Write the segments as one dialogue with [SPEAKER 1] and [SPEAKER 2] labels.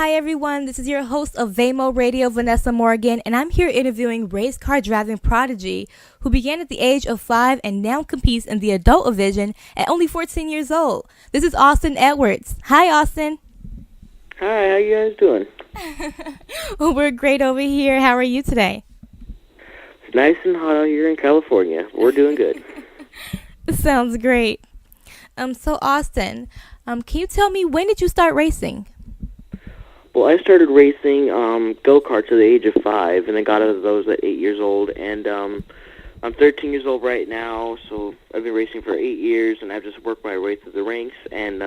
[SPEAKER 1] Hi everyone, this is your host of Vamo Radio, Vanessa Morgan, and I'm here interviewing race car driving prodigy who began at the age of 5 and now competes in the adult division at only 14 years old. This is Austin Edwards. Hi Austin.
[SPEAKER 2] Hi, how you guys doing?
[SPEAKER 1] Well, we're great over here. How are you today?
[SPEAKER 2] It's nice and hot out here in California. We're doing good.
[SPEAKER 1] Sounds great. So Austin, can you tell me, when did you start racing?
[SPEAKER 2] Well, I started racing go-karts at the age of 5, and then got out of those at 8 years old. And I'm 13 years old right now, so I've been racing for 8 years, and I've just worked my way through the ranks. And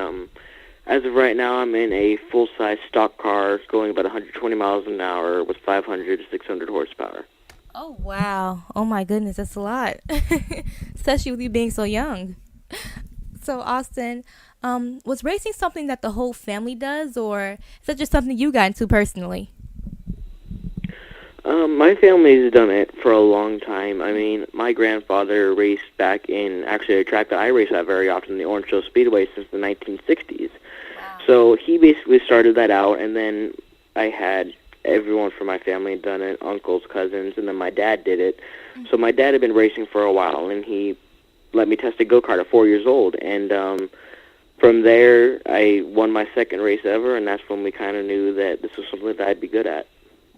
[SPEAKER 2] as of right now, I'm in a full-size stock car going about 120 miles an hour with 500 to 600 horsepower.
[SPEAKER 1] Oh, wow. Oh, my goodness, that's a lot. Especially with you being so young. So, Austin, was racing something that the whole family does, or is that just something you got into personally?
[SPEAKER 2] My family's done it for a long time. I mean, my grandfather raced back in, actually, a track that I race at very often, the Orange Hill Speedway, since the 1960s. Wow. So he basically started that out, and then I had everyone from my family done it, uncles, cousins, and then my dad did it. Mm-hmm. So my dad had been racing for a while, and he let me test a go-kart at 4 years old, and from there I won my second race ever, and that's when we kind of knew that this was something that I'd be good at.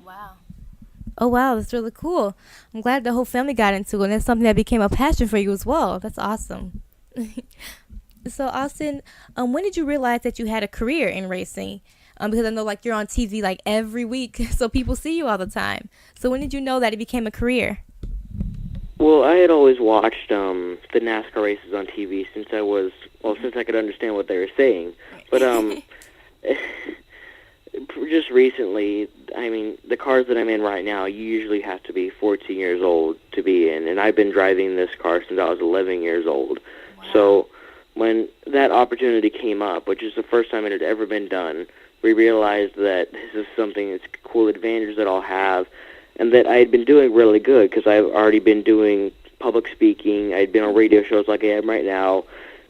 [SPEAKER 1] Wow. Oh, wow, that's really cool. I'm glad the whole family got into it, and that's something that became a passion for you as well. That's awesome. So, Austin, when did you realize that you had a career in racing? Because I know, like, you're on TV, like, every week, so people see you all the time. So when did you know that it became a career?
[SPEAKER 2] Well, I had always watched the NASCAR races on TV since I could understand what they were saying. But just recently, I mean, the cars that I'm in right now, you usually have to be 14 years old to be in, and I've been driving this car since I was 11 years old. Wow. So when that opportunity came up, which is the first time it had ever been done, we realized that this is something that's a cool advantage that I'll have, and that I had been doing really good because I've already been doing public speaking. I'd been on radio shows like I am right now,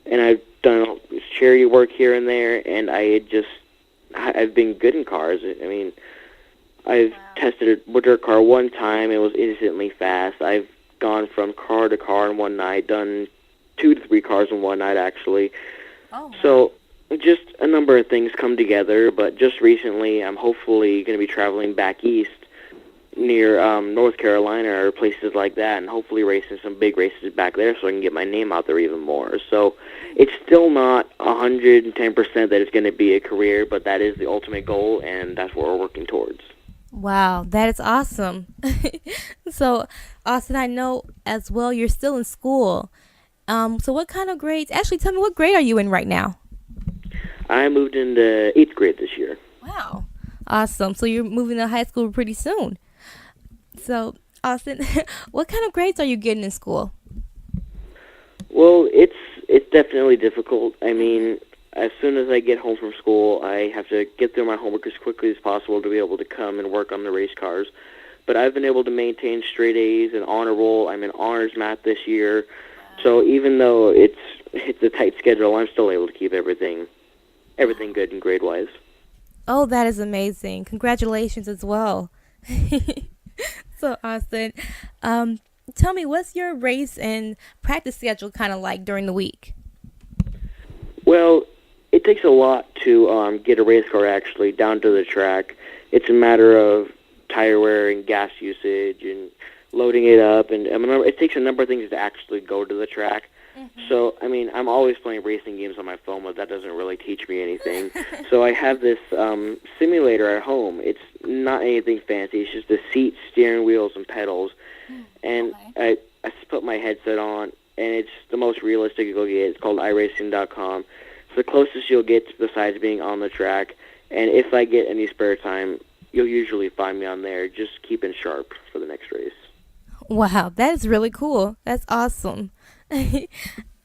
[SPEAKER 2] and I've done charity work here and there, and I've been good in cars. I mean, I've tested a dirt car one time. It was instantly fast. I've gone from car to car in one night, done 2 to 3 cars in one night, actually. Oh, wow. So just a number of things come together, but just recently I'm hopefully going to be traveling back east near North Carolina or places like that, and hopefully racing some big races back there so I can get my name out there even more. So it's still not 110% that it's going to be a career, but that is the ultimate goal, and that's what we're working towards.
[SPEAKER 1] Wow, that is awesome. So, Austin, I know as well you're still in school. So what kind of grades? Actually, tell me, what grade are you in right now?
[SPEAKER 2] I moved into 8th grade this year.
[SPEAKER 1] Wow, awesome. So you're moving to high school pretty soon. So, Austin, what kind of grades are you getting in school?
[SPEAKER 2] Well, it's definitely difficult. I mean, as soon as I get home from school, I have to get through my homework as quickly as possible to be able to come and work on the race cars. But I've been able to maintain straight A's and honor roll. I'm in honors math this year. Wow. So even though it's a tight schedule, I'm still able to keep everything good and grade-wise.
[SPEAKER 1] Oh, that is amazing. Congratulations as well. So, Austin, tell me, what's your race and practice schedule kind of like during the week?
[SPEAKER 2] Well, it takes a lot to get a race car actually down to the track. It's a matter of tire wear and gas usage and loading it up, and it takes a number of things to actually go to the track. Mm-hmm. So, I mean, I'm always playing racing games on my phone, but that doesn't really teach me anything. So I have this simulator at home. It's not anything fancy. It's just the seat, steering wheels, and pedals. And okay. I put my headset on, and it's the most realistic you'll get. It's called iRacing.com. It's the closest you'll get besides being on the track. And if I get any spare time, you'll usually find me on there, just keeping sharp for the next race.
[SPEAKER 1] Wow, that is really cool. That's awesome.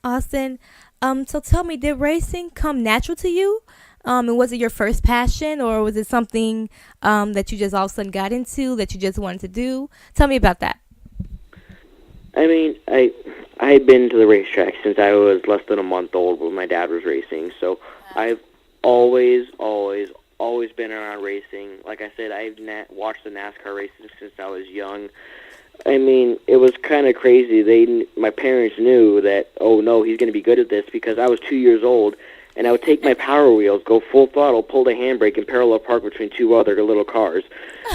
[SPEAKER 1] Austin, so tell me, did racing come natural to you? And was it your first passion, or was it something that you just all of a sudden got into, that you just wanted to do? Tell me about that.
[SPEAKER 2] I mean, I had been to the racetrack since I was less than a month old when my dad was racing, so I've always always been around racing. Like I said, I've watched the NASCAR races since I was young. I mean, it was kind of crazy. My parents knew that, oh no, he's going to be good at this, because I was 2 years old, and I would take my Power Wheels, go full throttle, pull the handbrake, and parallel park between two other little cars.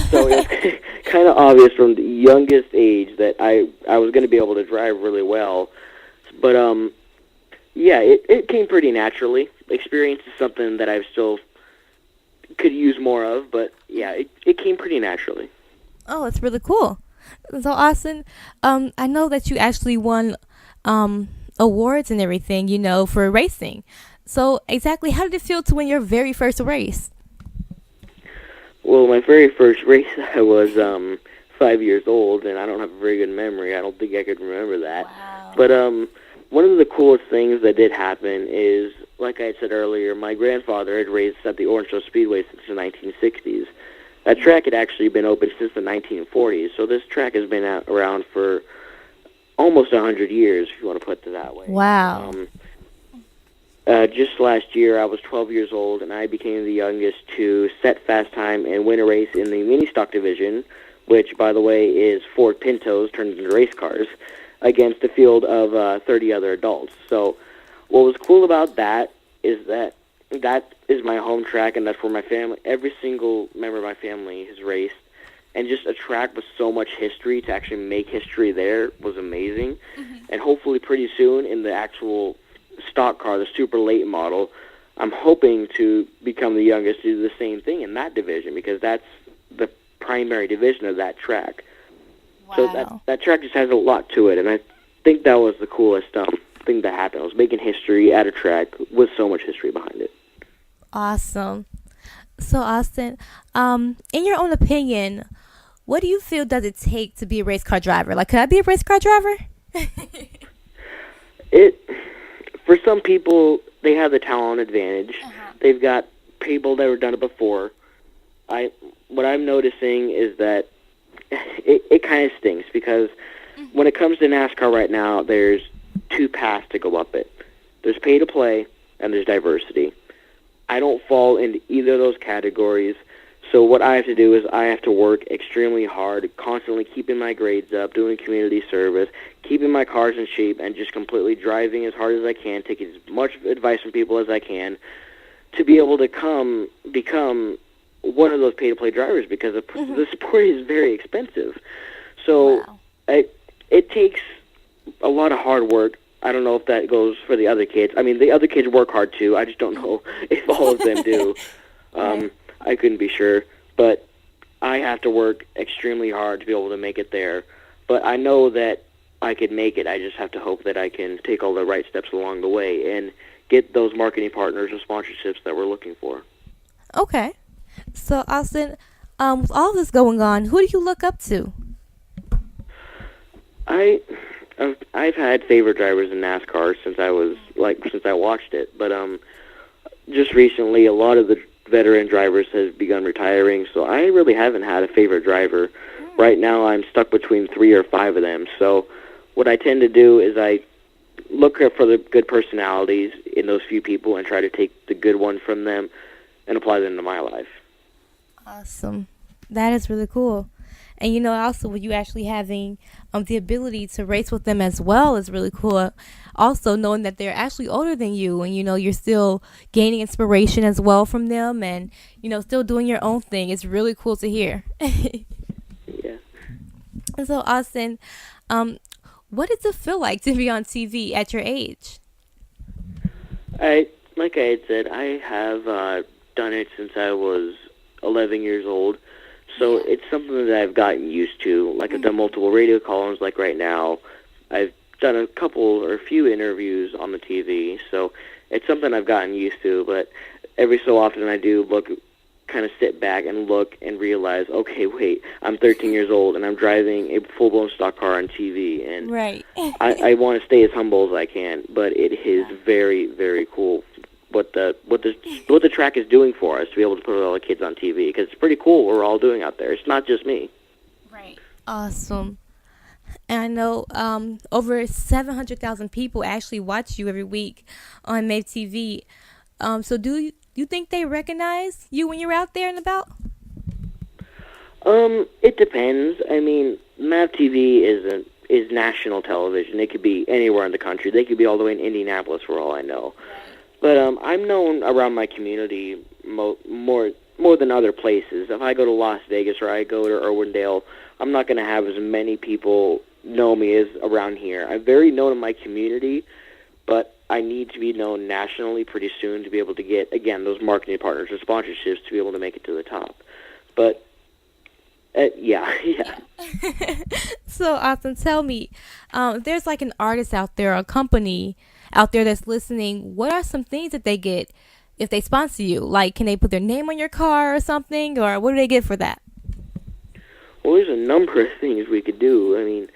[SPEAKER 2] So it was kind of obvious from the youngest age that I was going to be able to drive really well. But yeah, it came pretty naturally. Experience is something that I still could use more of, but yeah, it came pretty naturally.
[SPEAKER 1] Oh, it's really cool. So, Austin, I know that you actually won awards and everything, for racing. So, exactly, how did it feel to win your very first race?
[SPEAKER 2] Well, my very first race, I was 5 years old, and I don't have a very good memory. I don't think I could remember that.
[SPEAKER 1] Wow.
[SPEAKER 2] But one of the coolest things that did happen is, like I had said earlier, my grandfather had raced at the Orangeville Speedway since the 1960s. That track had actually been open since the 1940s, so this track has been around for almost 100 years, if you want to put it that way.
[SPEAKER 1] Wow.
[SPEAKER 2] Just last year, I was 12 years old, and I became the youngest to set fast time and win a race in the mini stock division, which, by the way, is Ford Pintos turned into race cars, against a field of 30 other adults. So what was cool about that is that is my home track, and that's where my family, every single member of my family has raced. And just a track with so much history, to actually make history there was amazing. Mm-hmm. And hopefully pretty soon in the actual stock car, the super late model, I'm hoping to become the youngest to do the same thing in that division, because that's the primary division of that track.
[SPEAKER 1] Wow.
[SPEAKER 2] So that track just has a lot to it, and I think that was the coolest thing that happened. I was making history at a track with so much history behind it.
[SPEAKER 1] Awesome. So, Austin, in your own opinion, what do you feel does it take to be a race car driver? Like, could I be a race car driver?
[SPEAKER 2] For some people, they have the talent advantage. Uh-huh. They've got people that have done it before. What I'm noticing is that it kind of stinks, because when it comes to NASCAR right now, there's two paths to go up it. There's pay to play, and there's diversity. I don't fall into either of those categories, so what I have to do is I have to work extremely hard, constantly keeping my grades up, doing community service, keeping my cars in shape, and just completely driving as hard as I can, taking as much advice from people as I can, to be able to become one of those pay-to-play drivers, because the sport is very expensive. So wow. It takes a lot of hard work. I don't know if that goes for the other kids. I mean, the other kids work hard too. I just don't know if all of them do. Right. I couldn't be sure. But I have to work extremely hard to be able to make it there. But I know that I could make it. I just have to hope that I can take all the right steps along the way and get those marketing partners or sponsorships that we're looking for.
[SPEAKER 1] Okay. So, Austin, with all this going on, who do you look up to?
[SPEAKER 2] I've had favorite drivers in NASCAR since I watched it, but just recently a lot of the veteran drivers have begun retiring, so I really haven't had a favorite driver. Right now I'm stuck between 3 or 5 of them. So what I tend to do is I look for the good personalities in those few people and try to take the good ones from them and apply them to my life.
[SPEAKER 1] Awesome. That is really cool. And also with you actually having the ability to race with them as well is really cool. Also knowing that they're actually older than you, and you're still gaining inspiration as well from them, and still doing your own thing. It's really cool to hear.
[SPEAKER 2] Yeah.
[SPEAKER 1] And so, Austin, what does it feel like to be on TV at your age?
[SPEAKER 2] Like I had said, I have done it since I was 11 years old. So it's something that I've gotten used to. Like, I've done multiple radio columns, like right now. I've done a few interviews on the TV. So it's something I've gotten used to. But every so often I do kind of sit back and look and realize, okay, wait, I'm 13 years old and I'm driving a full-blown stock car on TV. And
[SPEAKER 1] right.
[SPEAKER 2] I want to stay as humble as I can. But it is very, very cool what the track is doing for us to be able to put all the kids on TV, because it's pretty cool what we're all doing out there. It's not just me.
[SPEAKER 1] Right. Awesome. And I know over 700,000 people actually watch you every week on MAVE TV. So do You think they recognize you when you're out there and about?
[SPEAKER 2] It depends. I mean, MAV TV is national television. It could be anywhere in the country. They could be all the way in Indianapolis for all I know. But I'm known around my community more than other places. If I go to Las Vegas or I go to Irwindale, I'm not going to have as many people know me as around here. I'm very known in my community, but I need to be known nationally pretty soon to be able to get, again, those marketing partners or sponsorships to be able to make it to the top. But yeah, yeah.
[SPEAKER 1] So, Austin, tell me, if there's like an artist out there, a company out there that's listening, what are some things that they get if they sponsor you? Like, can they put their name on your car or something, or what do they get for that?
[SPEAKER 2] Well, there's a number of things we could do. I mean,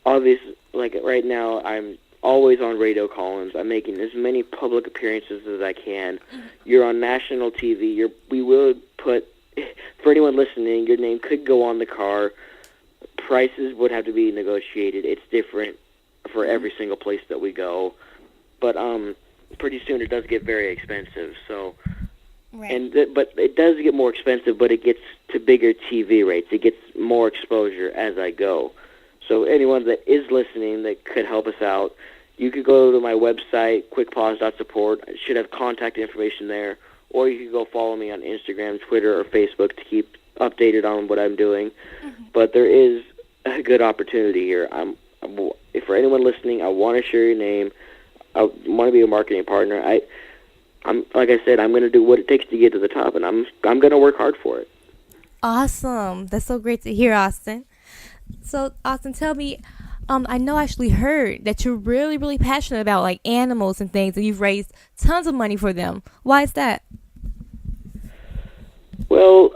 [SPEAKER 2] obviously, like right now, I'm always on radio call-ins. I'm making as many public appearances as I can. You're on national TV. We will put, for anyone listening, your name could go on the car. Prices would have to be negotiated. It's different for every single place that we go. But pretty soon it does get very expensive. So,
[SPEAKER 1] Right.
[SPEAKER 2] but it does get more expensive, but it gets to bigger TV rates. It gets more exposure as I go. So anyone that is listening that could help us out, you could go to my website, quickpause.support. I should have contact information there. Or you could go follow me on Instagram, Twitter, or Facebook to keep updated on what I'm doing. But there is a good opportunity here. If for anyone listening, I want to share your name. I want to be a marketing partner. I'm like I said, I'm going to do what it takes to get to the top, and I'm going to work hard for it.
[SPEAKER 1] Awesome. That's so great to hear, Austin. So, Austin, tell me, I know I actually heard that you're really, really passionate about like animals and things, and you've raised tons of money for them. Why is that?
[SPEAKER 2] Well,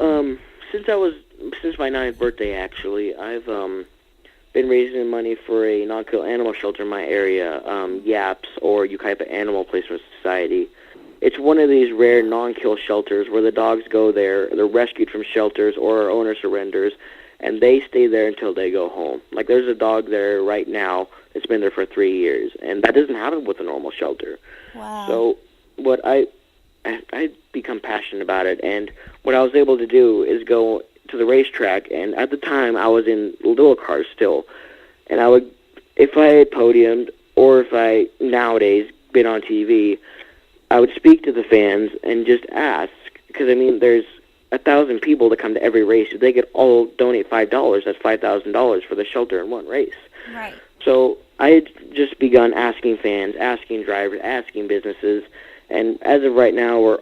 [SPEAKER 2] since my ninth birthday, actually, I've been raising money for a non-kill animal shelter in my area, YAPS, or Yucaipa Animal Placement Society. It's one of these rare non-kill shelters where the dogs go there, they're rescued from shelters or our owner surrenders, and they stay there until they go home. Like there's a dog there right now that's been there for 3 years, and that doesn't happen with a normal shelter.
[SPEAKER 1] Wow.
[SPEAKER 2] So what I become passionate about it, and what I was able to do is go to the racetrack, and at the time I was in little cars still, and I would, if I had podiumed or if I nowadays been on TV, I would speak to the fans and just ask, because I mean there's 1,000 people that come to every race. If they could all donate $5, that's $5,000 for the shelter in one race.
[SPEAKER 1] Right.
[SPEAKER 2] So I had just begun asking fans, asking drivers, asking businesses, and as of right now,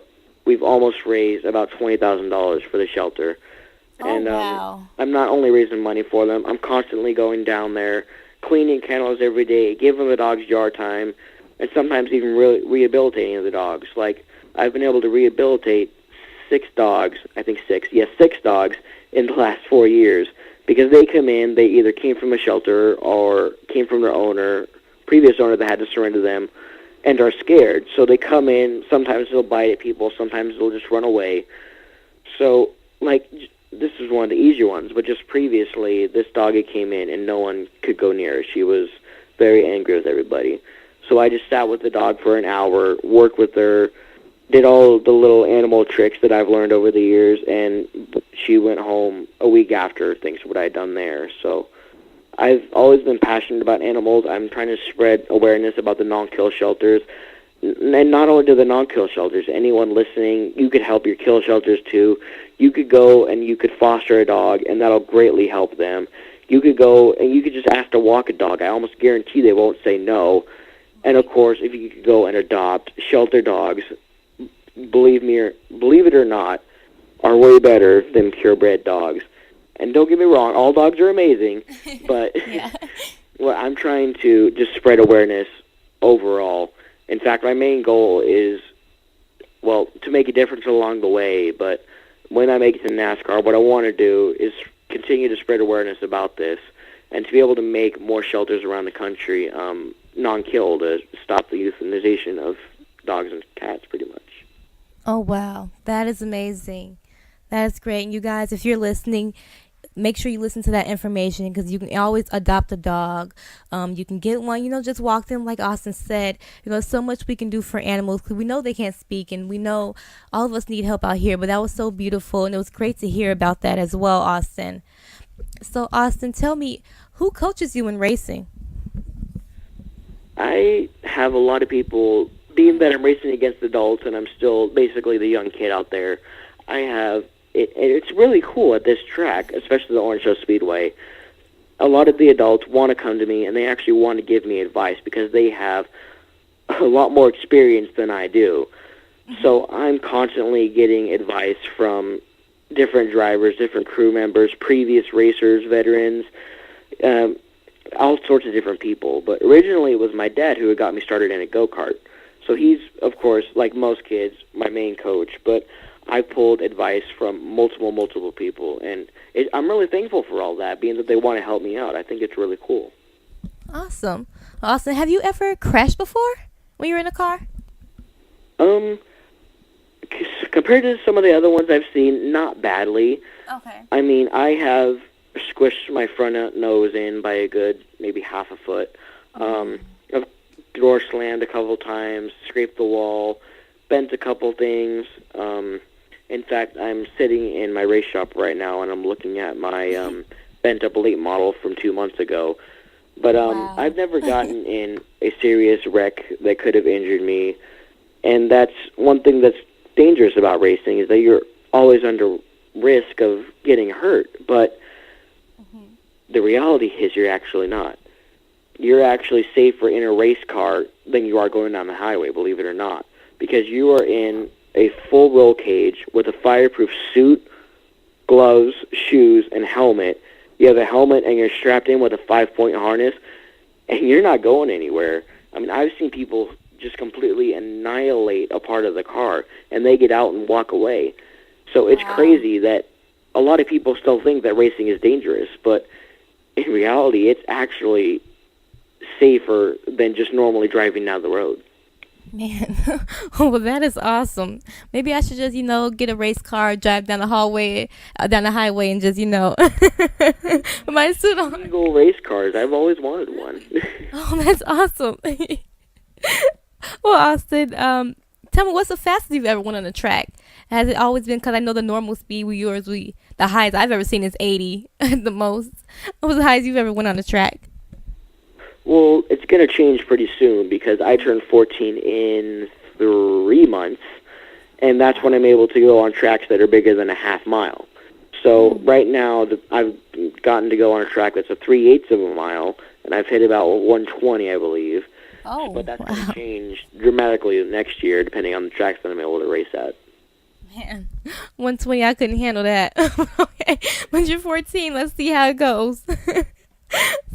[SPEAKER 2] we've almost raised about $20,000 for the shelter.
[SPEAKER 1] Oh,
[SPEAKER 2] And
[SPEAKER 1] wow.
[SPEAKER 2] I'm not only raising money for them, I'm constantly going down there, cleaning kennels every day, giving the dogs yard time, and sometimes even rehabilitating the dogs. Like, I've been able to rehabilitate 6 dogs, I think 6, yes, 6 dogs in the last 4 years, because they come in, they either came from a shelter or came from their owner, previous owner that had to surrender them, and are scared. So they come in, sometimes they'll bite at people, sometimes they'll just run away. So, like, this is one of the easier ones, but just previously, this doggy came in and no one could go near her. She was very angry with everybody. So I just sat with the dog for an hour, worked with her, did all the little animal tricks that I've learned over the years, and she went home a week after, thanks to what I had done there. So I've always been passionate about animals. I'm trying to spread awareness about the non-kill shelters. And not only to the non-kill shelters, anyone listening, you could help your kill shelters too. You could go and you could foster a dog, and that'll greatly help them. You could go and you could just ask to walk a dog. I almost guarantee they won't say no. And of course, if you could go and adopt shelter dogs, believe it or not, are way better than purebred dogs. And don't get me wrong, all dogs are amazing, but
[SPEAKER 1] Yeah.
[SPEAKER 2] well, I'm trying to just spread awareness overall. In fact, my main goal is, well, to make a difference along the way, but when I make it to NASCAR, what I want to do is continue to spread awareness about this and to be able to make more shelters around the country non-kill to stop the euthanization of dogs and cats, pretty much.
[SPEAKER 1] Oh, wow. That is amazing. That is great. And you guys, if you're listening, make sure you listen to that information because you can always adopt a dog. You can get one, just walk them like Austin said. So much we can do for animals because we know they can't speak and we know all of us need help out here. But that was so beautiful and it was great to hear about that as well, Austin. So, Austin, tell me, who coaches you in racing?
[SPEAKER 2] I have a lot of people, being that I'm racing against adults and I'm still basically the young kid out there, I have, it's really cool at this track, especially the Orange Show Speedway. A lot of the adults want to come to me and they actually want to give me advice because they have a lot more experience than I do. So I'm constantly getting advice from different drivers, different crew members, previous racers, veterans, all sorts of different people. But originally it was my dad who had got me started in a go-kart. So he's, of course, like most kids, my main coach. But I pulled advice from multiple people. And I'm really thankful for all that, being that they want to help me out. I think it's really cool.
[SPEAKER 1] Awesome. Austin, have you ever crashed before when you were in a car?
[SPEAKER 2] Compared to some of the other ones I've seen, not badly.
[SPEAKER 1] Okay.
[SPEAKER 2] I mean, I have squished my front nose in by a good maybe half a foot. I've door slammed a couple times, scraped the wall, bent a couple things. In fact, I'm sitting in my race shop right now, and I'm looking at my bent up late model from 2 months ago. But
[SPEAKER 1] Wow.
[SPEAKER 2] I've never gotten in a serious wreck that could have injured me. And that's one thing that's dangerous about racing is that you're always under risk of getting hurt, but the reality is you're actually not. You're actually safer in a race car than you are going down the highway, believe it or not, because you are in a full roll cage with a fireproof suit, gloves, shoes, and helmet. You have a helmet and you're strapped in with a 5-point harness, and you're not going anywhere. I mean, I've seen people just completely annihilate a part of the car, and they get out and walk away. So it's crazy that a lot of people still think that racing is dangerous, but in reality, it's actually safer than just normally driving down the road.
[SPEAKER 1] Man, well, that is awesome. Maybe I should just, get a race car, drive down the hallway, down the highway, and just, with my suit on.
[SPEAKER 2] Legal race cars, I've always wanted one.
[SPEAKER 1] Oh, that's awesome. Well, Austin, tell me, what's the fastest you've ever went on a track? Has it always been, because I know the normal speed with yours, the highest I've ever seen is 80 at the most. What was the highest you've ever went on a track?
[SPEAKER 2] Well, it's going to change pretty soon because I turned 14 in 3 months, and that's when I'm able to go on tracks that are bigger than a half mile. So right now, I've gotten to go on a track that's a 3/8 of a mile, and I've hit about 120, I believe.
[SPEAKER 1] Oh,
[SPEAKER 2] but that's going to change dramatically next year, depending on the tracks that I'm able to race at.
[SPEAKER 1] Man, 120, I couldn't handle that. Okay, when you're 14, let's see how it goes.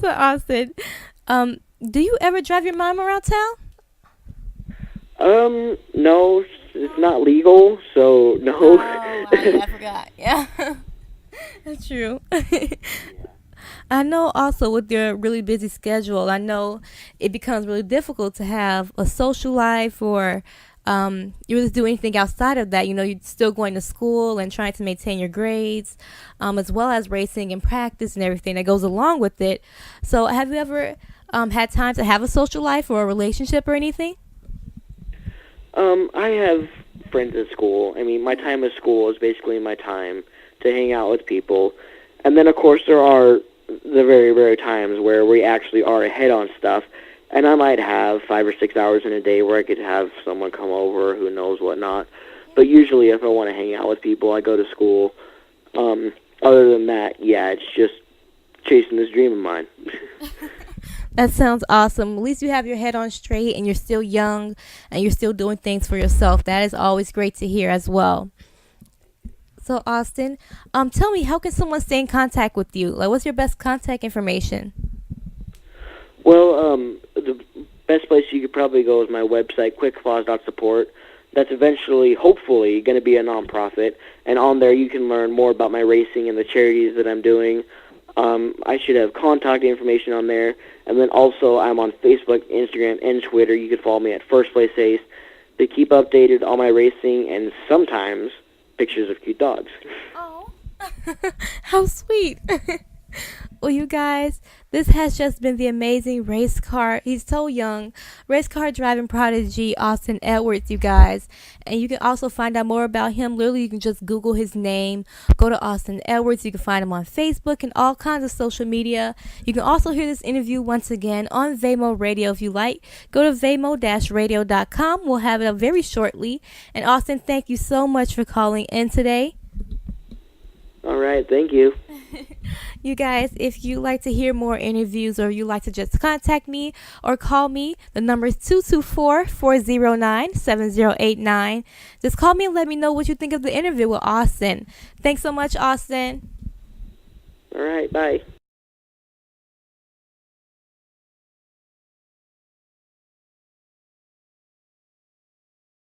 [SPEAKER 1] So, Austin, do you ever drive your mom around town?
[SPEAKER 2] No, it's not legal, so no.
[SPEAKER 1] Oh, I forgot. Yeah, that's true. I know also with your really busy schedule, I know it becomes really difficult to have a social life or you really do anything outside of that. You're still going to school and trying to maintain your grades, as well as racing and practice and everything that goes along with it. So have you ever had time to have a social life or a relationship or anything?
[SPEAKER 2] I have friends at school. I mean, my time at school is basically my time to hang out with people. And then, of course, there are the very rare times where we actually are ahead on stuff, and I might have 5 or 6 hours in a day where I could have someone come over, who knows what not. But usually if I want to hang out with people, I go to school. Other than that, yeah, it's just chasing this dream of mine.
[SPEAKER 1] That sounds awesome. At least you have your head on straight and you're still young and you're still doing things for yourself. That is always great to hear as well. So, Austin, tell me, how can someone stay in contact with you? Like, what's your best contact information?
[SPEAKER 2] Well, the best place you could probably go is my website, quickflaws.support. That's eventually, hopefully, going to be a nonprofit. And on there, you can learn more about my racing and the charities that I'm doing. I should have contact information on there. And then also, I'm on Facebook, Instagram, and Twitter. You can follow me at First Place Ace to keep updated on my racing and sometimes pictures of cute dogs.
[SPEAKER 1] Oh, How sweet. Well, you guys, this has just been the amazing race car. He's so young. Race car driving prodigy Austin Edwards, you guys. And you can also find out more about him. Literally, you can just Google his name. Go to Austin Edwards. You can find him on Facebook and all kinds of social media. You can also hear this interview once again on Vamo Radio if you like. Go to vamo-radio.com. We'll have it up very shortly. And Austin, thank you so much for calling in today.
[SPEAKER 2] All right, thank you.
[SPEAKER 1] You guys, if you like to hear more interviews or you like to just contact me or call me, the number is 224-409-7089. Just call me and let me know what you think of the interview with Austin. Thanks so much, Austin.
[SPEAKER 2] All right, bye.